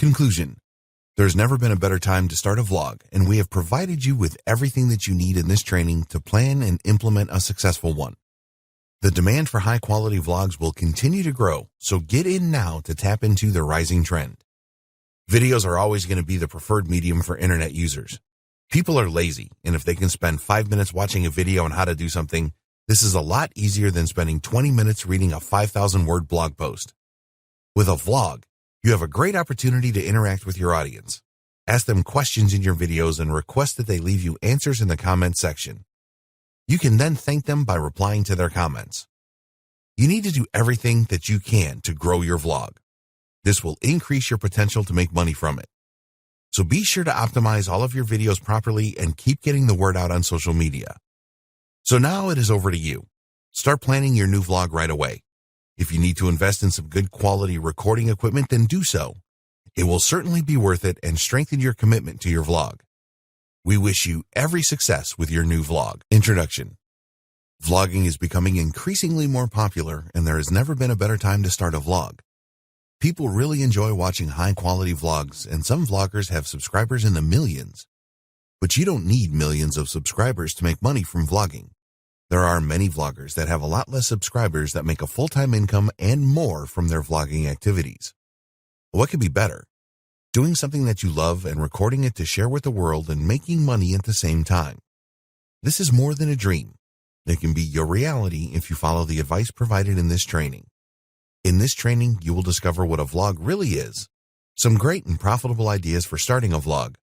Conclusion. There's never been a better time to start a vlog, and we have provided you with everything that you need in this training to plan and implement a successful one. The demand for high-quality vlogs will continue to grow, so get in now to tap into the rising trend. Videos are always going to be the preferred medium for internet users. People are lazy, and if they can spend 5 minutes watching a video on how to do something, this is a lot easier than spending 20 minutes reading a 5,000-word blog post. With a vlog, you have a great opportunity to interact with your audience. Ask them questions in your videos and request that they leave you answers in the comments section. You can then thank them by replying to their comments. You need to do everything that you can to grow your vlog. This will increase your potential to make money from it. So be sure to optimize all of your videos properly and keep getting the word out on social media. So now it is over to you. Start planning your new vlog right away. If you need to invest in some good quality recording equipment, then do so. It will certainly be worth it and strengthen your commitment to your vlog. We wish you every success with your new vlog. Introduction. Vlogging is becoming increasingly more popular, and there has never been a better time to start a vlog. People really enjoy watching high-quality vlogs, and some vloggers have subscribers in the millions. But you don't need millions of subscribers to make money from vlogging. There are many vloggers that have a lot less subscribers that make a full-time income and more from their vlogging activities. What could be better? Doing something that you love and recording it to share with the world and making money at the same time. This is more than a dream. It can be your reality if you follow the advice provided in this training. In this training, you will discover what a vlog really is, some great and profitable ideas for starting a vlog,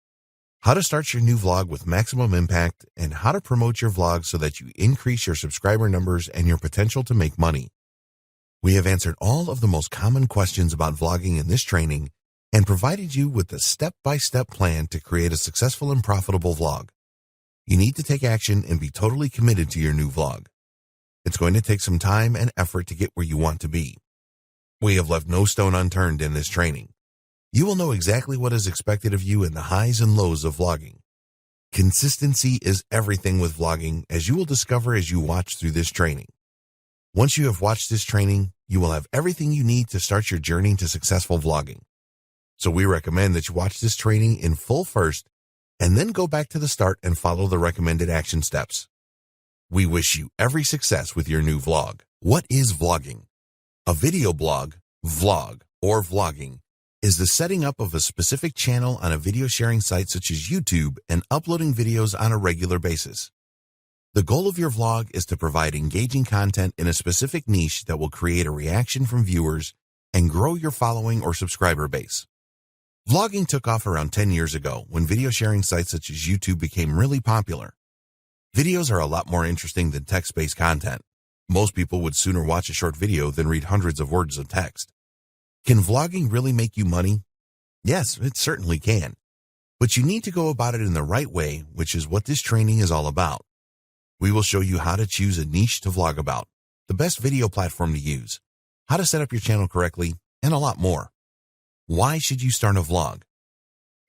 how to start your new vlog with maximum impact, and how to promote your vlog so that you increase your subscriber numbers and your potential to make money. We have answered all of the most common questions about vlogging in this training and provided you with a step-by-step plan to create a successful and profitable vlog. You need to take action and be totally committed to your new vlog. It's going to take some time and effort to get where you want to be. We have left no stone unturned in this training. You will know exactly what is expected of you in the highs and lows of vlogging. Consistency is everything with vlogging, as you will discover as you watch through this training. Once you have watched this training, you will have everything you need to start your journey to successful vlogging. So we recommend that you watch this training in full first, and then go back to the start and follow the recommended action steps. We wish you every success with your new vlog. What is vlogging? A video blog, vlog, or vlogging is the setting up of a specific channel on a video sharing site such as YouTube and uploading videos on a regular basis. The goal of your vlog is to provide engaging content in a specific niche that will create a reaction from viewers and grow your following or subscriber base. Vlogging took off around 10 years ago when video sharing sites such as YouTube became really popular. Videos are a lot more interesting than text-based content. Most people would sooner watch a short video than read hundreds of words of text. Can vlogging really make you money? Yes, it certainly can. But you need to go about it in the right way, which is what this training is all about. We will show you how to choose a niche to vlog about, the best video platform to use, how to set up your channel correctly, and a lot more. Why should you start a vlog?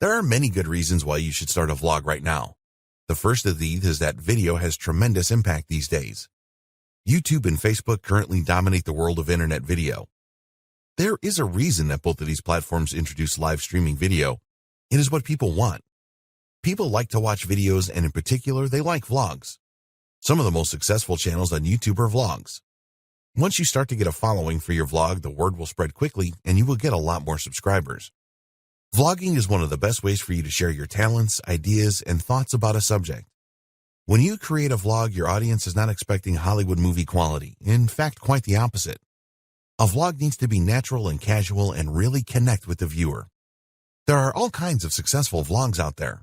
There are many good reasons why you should start a vlog right now. The first of these is that video has tremendous impact these days. YouTube and Facebook currently dominate the world of internet video. There is a reason that both of these platforms introduce live streaming video. It is what people want. People like to watch videos, and in particular, they like vlogs. Some of the most successful channels on YouTube are vlogs. Once you start to get a following for your vlog, the word will spread quickly and you will get a lot more subscribers. Vlogging is one of the best ways for you to share your talents, ideas, and thoughts about a subject. When you create a vlog, your audience is not expecting Hollywood movie quality. In fact, quite the opposite. A vlog needs to be natural and casual and really connect with the viewer. There are all kinds of successful vlogs out there.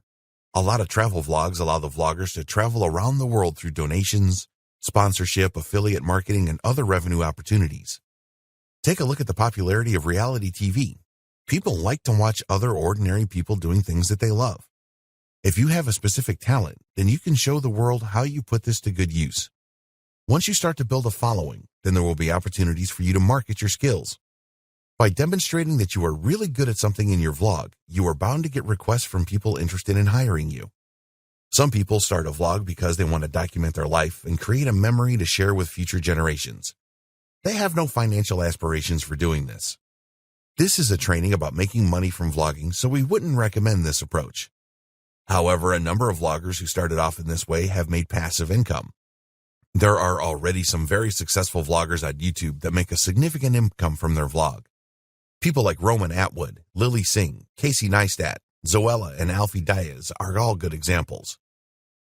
A lot of travel vlogs allow the vloggers to travel around the world through donations, sponsorship, affiliate marketing, and other revenue opportunities. Take a look at the popularity of reality TV. People like to watch other ordinary people doing things that they love. If you have a specific talent, then you can show the world how you put this to good use. Once you start to build a following, then there will be opportunities for you to market your skills. By demonstrating that you are really good at something in your vlog, you are bound to get requests from people interested in hiring you. Some people start a vlog because they want to document their life and create a memory to share with future generations. They have no financial aspirations for doing this. This is a training about making money from vlogging, so we wouldn't recommend this approach. However, a number of vloggers who started off in this way have made passive income. There are already some very successful vloggers on YouTube that make a significant income from their vlog. People like Roman Atwood, Lily Singh, Casey Neistat, Zoella, and Alfie Diaz are all good examples.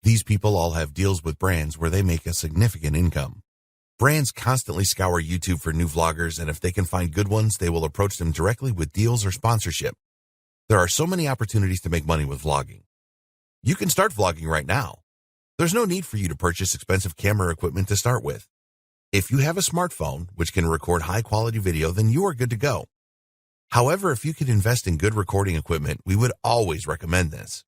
These people all have deals with brands where they make a significant income. Brands constantly scour YouTube for new vloggers, and if they can find good ones, they will approach them directly with deals or sponsorship. There are so many opportunities to make money with vlogging. You can start vlogging right now. There's no need for you to purchase expensive camera equipment to start with. If you have a smartphone, which can record high-quality video, then you are good to go. However, if you could invest in good recording equipment, we would always recommend this.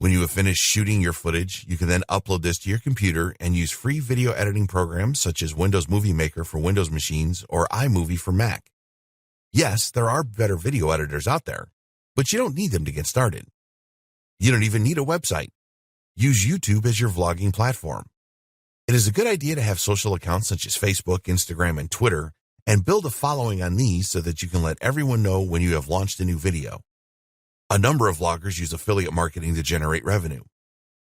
When you have finished shooting your footage, you can then upload this to your computer and use free video editing programs such as Windows Movie Maker for Windows machines or iMovie for Mac. Yes, there are better video editors out there, but you don't need them to get started. You don't even need a website. Use YouTube as your vlogging platform. It is a good idea to have social accounts such as Facebook, Instagram, and Twitter, and build a following on these so that you can let everyone know when you have launched a new video. A number of vloggers use affiliate marketing to generate revenue.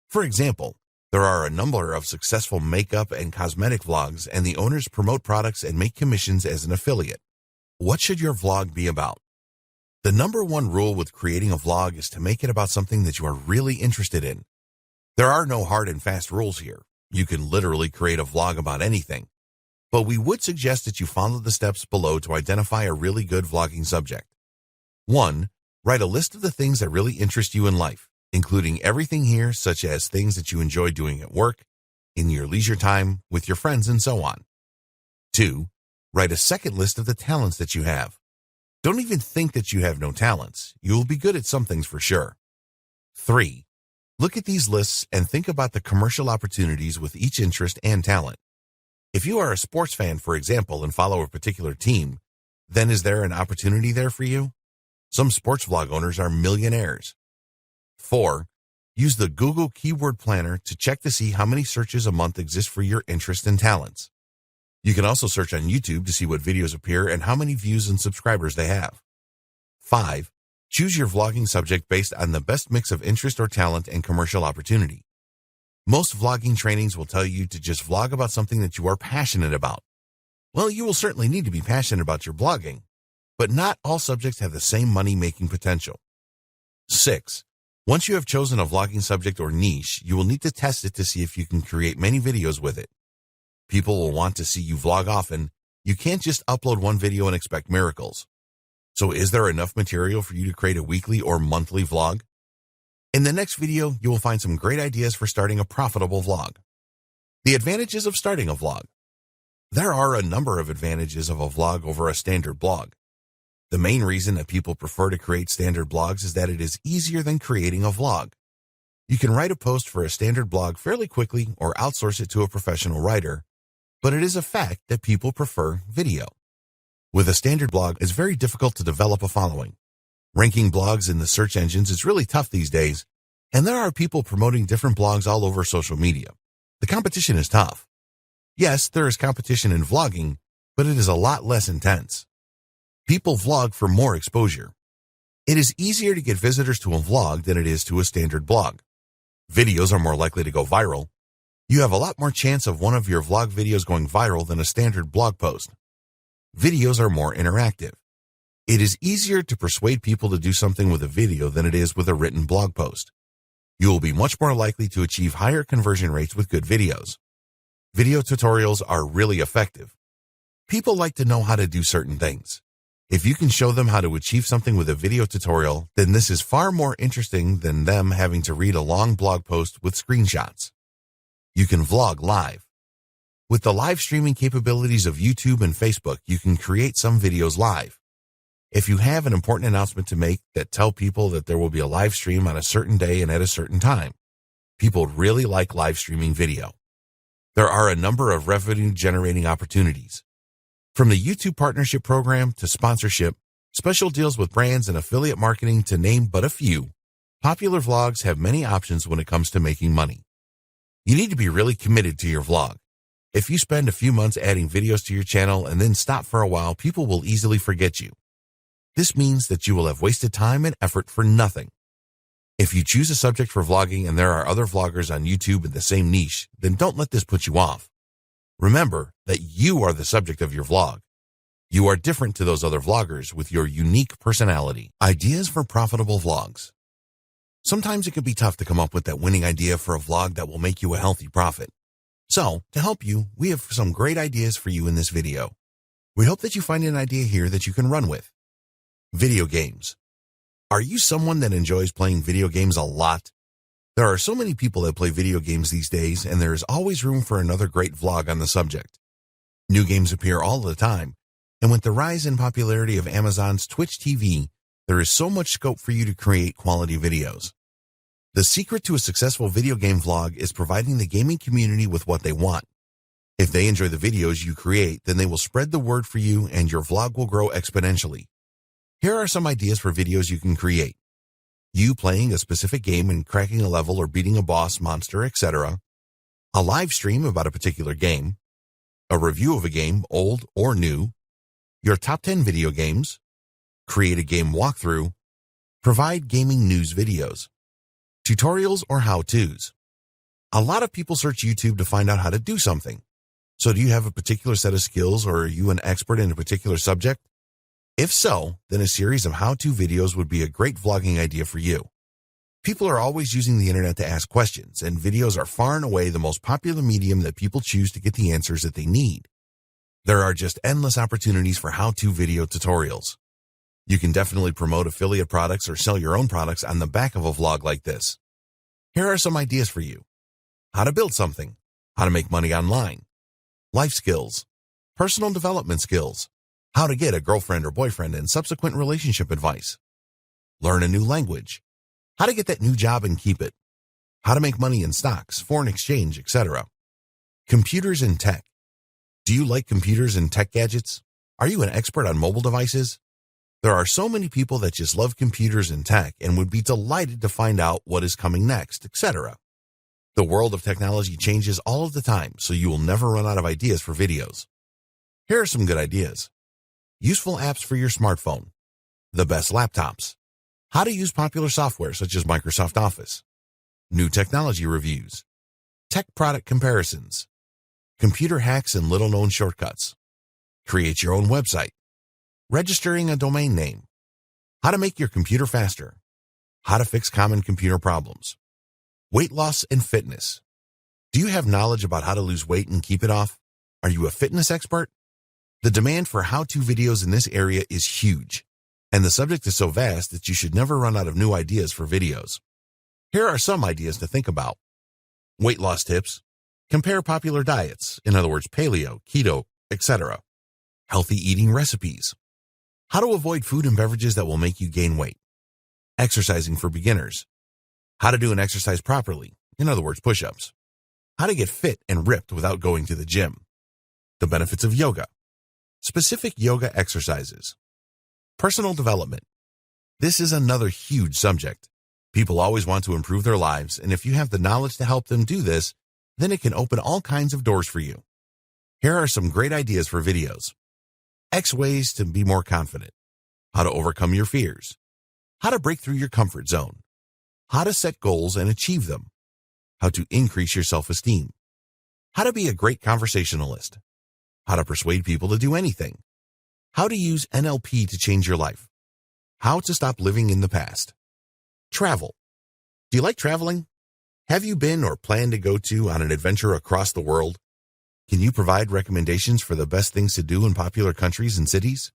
For example, there are a number of successful makeup and cosmetic vlogs, and the owners promote products and make commissions as an affiliate. What should your vlog be about? The number one rule with creating a vlog is to make it about something that you are really interested in. There are no hard and fast rules here. You can literally create a vlog about anything. But we would suggest that you follow the steps below to identify a really good vlogging subject. 1. Write a list of the things that really interest you in life, including everything here such as things that you enjoy doing at work, in your leisure time, with your friends, and so on. 2. Write a second list of the talents that you have. Don't even think that you have no talents. You will be good at some things for sure. 3. Look at these lists and think about the commercial opportunities with each interest and talent. If you are a sports fan, for example, and follow a particular team, then is there an opportunity there for you? Some sports vlog owners are millionaires. 4. Use the Google Keyword Planner to check to see how many searches a month exist for your interests and talents. You can also search on YouTube to see what videos appear and how many views and subscribers they have. 5. Choose your vlogging subject based on the best mix of interest or talent and commercial opportunity. Most vlogging trainings will tell you to just vlog about something that you are passionate about. Well, you will certainly need to be passionate about your blogging, but not all subjects have the same money-making potential. 6. Once you have chosen a vlogging subject or niche, you will need to test it to see if you can create many videos with it. People will want to see you vlog often. You can't just upload one video and expect miracles. So is there enough material for you to create a weekly or monthly vlog? In the next video, you will find some great ideas for starting a profitable vlog. The advantages of starting a vlog. There are a number of advantages of a vlog over a standard blog. The main reason that people prefer to create standard blogs is that it is easier than creating a vlog. You can write a post for a standard blog fairly quickly or outsource it to a professional writer, but it is a fact that people prefer video. With a standard blog, it's very difficult to develop a following. Ranking blogs in the search engines is really tough these days, and there are people promoting different blogs all over social media. The competition is tough. Yes, there is competition in vlogging, but it is a lot less intense. People vlog for more exposure. It is easier to get visitors to a vlog than it is to a standard blog. Videos are more likely to go viral. You have a lot more chance of one of your vlog videos going viral than a standard blog post. Videos are more interactive. It is easier to persuade people to do something with a video than it is with a written blog post. You will be much more likely to achieve higher conversion rates with good videos. Video tutorials are really effective. People like to know how to do certain things. If you can show them how to achieve something with a video tutorial, then this is far more interesting than them having to read a long blog post with screenshots. You can vlog live. With the live streaming capabilities of YouTube and Facebook, you can create some videos live. If you have an important announcement to make that tell people that there will be a live stream on a certain day and at a certain time, people really like live streaming video. There are a number of revenue-generating opportunities. From the YouTube Partnership Program to sponsorship, special deals with brands and affiliate marketing to name but a few, popular vlogs have many options when it comes to making money. You need to be really committed to your vlog. If you spend a few months adding videos to your channel and then stop for a while, people will easily forget you. This means that you will have wasted time and effort for nothing. If you choose a subject for vlogging and there are other vloggers on YouTube in the same niche, then don't let this put you off. Remember that you are the subject of your vlog. You are different to those other vloggers with your unique personality. Ideas for profitable vlogs. Sometimes it can be tough to come up with that winning idea for a vlog that will make you a healthy profit. So, to help you, we have some great ideas for you in this video. We hope that you find an idea here that you can run with. Video games. Are you someone that enjoys playing video games a lot? There are so many people that play video games these days, and there is always room for another great vlog on the subject. New games appear all the time, and with the rise in popularity of Amazon's Twitch TV, there is so much scope for you to create quality videos. The secret to a successful video game vlog is providing the gaming community with what they want. If they enjoy the videos you create, then they will spread the word for you and your vlog will grow exponentially. Here are some ideas for videos you can create. You playing a specific game and cracking a level or beating a boss, monster, etc. A live stream about a particular game. A review of a game, old or new. Your top 10 video games. Create a game walkthrough. Provide gaming news videos. Tutorials or how-tos. A lot of people search YouTube to find out how to do something. So do you have a particular set of skills, or are you an expert in a particular subject? If so, then a series of how-to videos would be a great vlogging idea for you. People are always using the internet to ask questions, and videos are far and away the most popular medium that people choose to get the answers that they need. There are just endless opportunities for how-to video tutorials. You can definitely promote affiliate products or sell your own products on the back of a vlog like this. Here are some ideas for you. How to build something. How to make money online. Life skills. Personal development skills. How to get a girlfriend or boyfriend and subsequent relationship advice. Learn a new language. How to get that new job and keep it. How to make money in stocks, foreign exchange, etc. Computers and tech. Do you like computers and tech gadgets? Are you an expert on mobile devices? There are so many people that just love computers and tech and would be delighted to find out what is coming next, etc. The world of technology changes all of the time, so you will never run out of ideas for videos. Here are some good ideas. Useful apps for your smartphone. The best laptops. How to use popular software such as Microsoft Office. New technology reviews. Tech product comparisons. Computer hacks and little-known shortcuts. Create your own website. Registering a domain name. How to make your computer faster. How to fix common computer problems. Weight loss and fitness. Do you have knowledge about how to lose weight and keep it off? Are you a fitness expert? The demand for how-to videos in this area is huge, and the subject is so vast that you should never run out of new ideas for videos. Here are some ideas to think about. Weight loss tips. Compare popular diets, in other words, paleo, keto, etc. Healthy eating recipes. How to avoid food and beverages that will make you gain weight. Exercising for beginners. How to do an exercise properly, in other words, push-ups. How to get fit and ripped without going to the gym. The benefits of yoga. Specific yoga exercises. Personal development. This is another huge subject. People always want to improve their lives, and if you have the knowledge to help them do this, then it can open all kinds of doors for you. Here are some great ideas for videos. X ways to be more confident. How to overcome your fears. How to break through your comfort zone. How to set goals and achieve them. How to increase your self-esteem. How to be a great conversationalist. How to persuade people to do anything. How to use NLP to change your life. How to stop living in the past. Travel. Do you like traveling? Have you been or plan to go on an adventure across the world? Can you provide recommendations for the best things to do in popular countries and cities?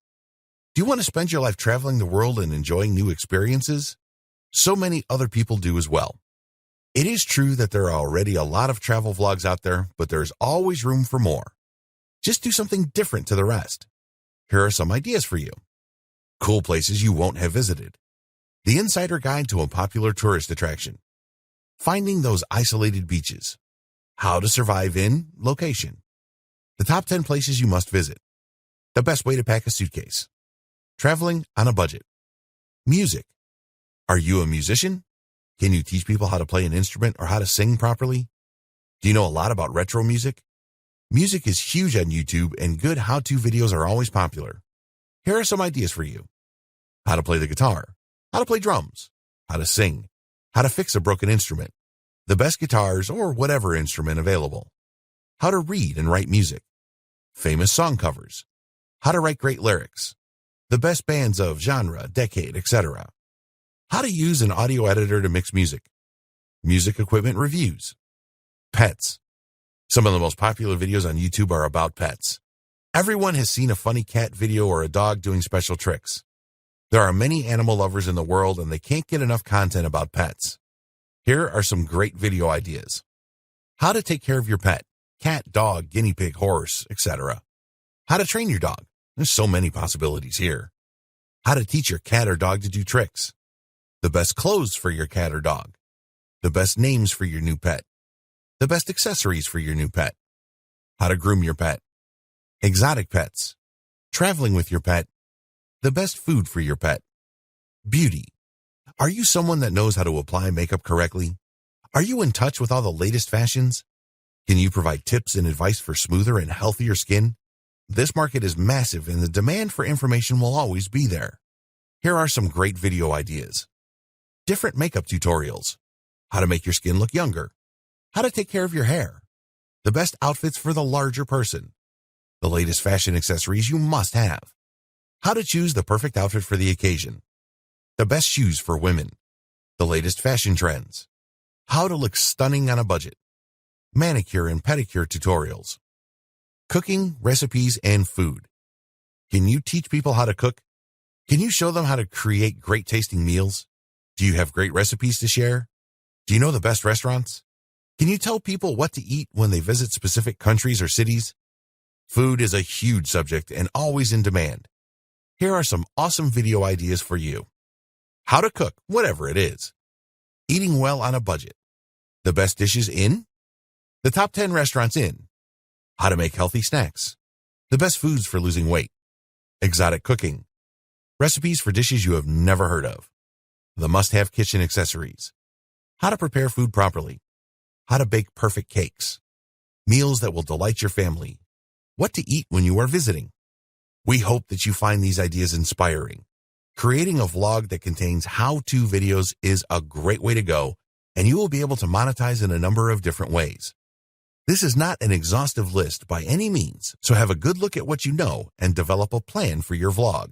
Do you want to spend your life traveling the world and enjoying new experiences? So many other people do as well. It is true that there are already a lot of travel vlogs out there, but there's always room for more. Just do something different to the rest. Here are some ideas for you. Cool places you won't have visited. The Insider Guide to a popular tourist attraction. Finding those isolated beaches. How to survive in location. The top 10 places you must visit. The best way to pack a suitcase. Traveling on a budget. Music. Are you a musician? Can you teach people how to play an instrument or how to sing properly? Do you know a lot about retro music? Music is huge on YouTube, and good how-to videos are always popular. Here are some ideas for you. how to play the guitar, how to play drums, how to sing, how to fix a broken instrument, the best guitars or whatever instrument available, how to read and write music, famous song covers, how to write great lyrics, the best bands of genre, decade, etc., how to use an audio editor to mix music, music equipment reviews, pets. Some of the most popular videos on YouTube are about pets. Everyone has seen a funny cat video or a dog doing special tricks. There are many animal lovers in the world and they can't get enough content about pets. Here are some great video ideas. How to take care of your pet, cat, dog, guinea pig, horse, etc. How to train your dog. There's so many possibilities here. How to teach your cat or dog to do tricks. The best clothes for your cat or dog. The best names for your new pet. The best accessories for your new pet. How to groom your pet. Exotic pets. Traveling with your pet. The best food for your pet. Beauty. Are you someone that knows how to apply makeup correctly? Are you in touch with all the latest fashions? Can you provide tips and advice for smoother and healthier skin? This market is massive and the demand for information will always be there. Here are some great video ideas. Different makeup tutorials. How to make your skin look younger. How to take care of your hair. The best outfits for the larger person. The latest fashion accessories you must have. How to choose the perfect outfit for the occasion. The best shoes for women. The latest fashion trends. How to look stunning on a budget. Manicure and pedicure tutorials. Cooking, recipes, and food. Can you teach people how to cook? Can you show them how to create great tasting meals? Do you have great recipes to share? Do you know the best restaurants? Can you tell people what to eat when they visit specific countries or cities? Food is a huge subject and always in demand. Here are some awesome video ideas for you. How to cook, whatever it is. Eating well on a budget. The best dishes in? The top 10 restaurants in. How to make healthy snacks. The best foods for losing weight. Exotic cooking. Recipes for dishes you have never heard of. The must-have kitchen accessories. How to prepare food properly. How to bake perfect cakes. Meals that will delight your family. What to eat when you are visiting. We hope that you find these ideas inspiring. Creating a vlog that contains how-to videos is a great way to go, and you will be able to monetize in a number of different ways. This is not an exhaustive list by any means, so have a good look at what you know and develop a plan for your vlog.